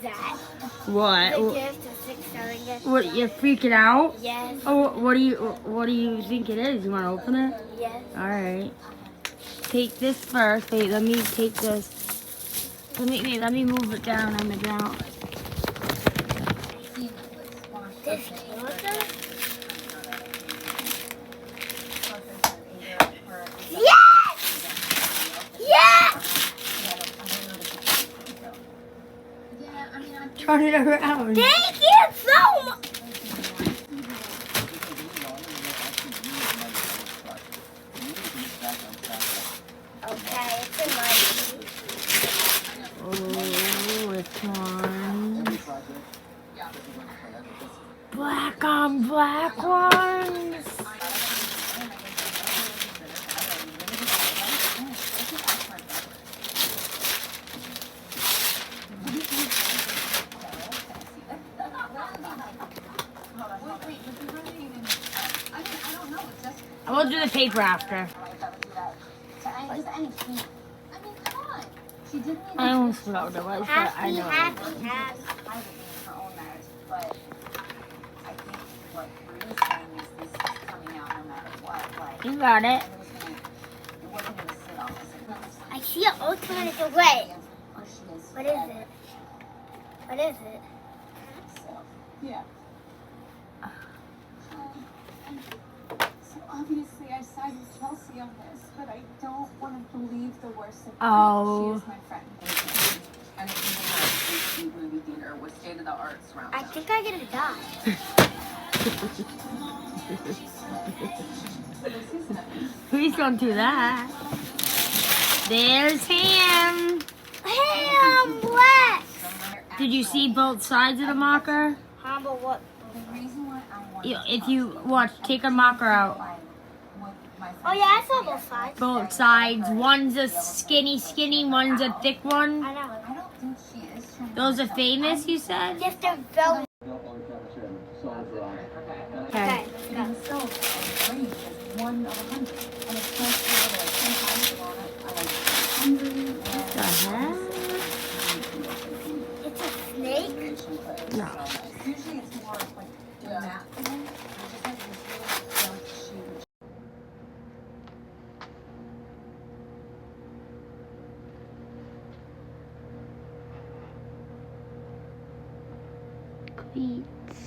that? What? The gift, the $6 gift. What? You're freaking out? Yes. Oh, what do you think it is? You want to open it? Yes. All right. Take this first. Wait, let me take this. Let me move it down on the ground. This came with it? Yes! Yes! Turn it around. Thank you so much! Okay, it's in my seat. Oh, it's on. Black on black ones. I will do the paper after. I almost forgot what it was, but I know. Happy. You got it. I see an ultimate away. What is it? What is it? Yeah. So obviously I sided with Chelsea on this, but I don't want to believe the worst of Oh. She is my friend. And it even has a movie theater with state-of-the-art surround I sound. think I'm gonna die. Please don't do that. There's Ham. Hey, I'm black. Did you see both sides of the marker? How about what? The reason why I want If you watch, take a marker out. Oh yeah, I saw both sides. Both sides. One's a skinny, one's a thick one. I know. I don't think she is trying to... Those are famous, you said? Just a very. Okay. Go. And so, a range is 1 of 100. And it's just sometimes I like hungry What the heck? It's a snake. No. Usually it's more like doing that for them. I just like this really jump shoot. Cleats.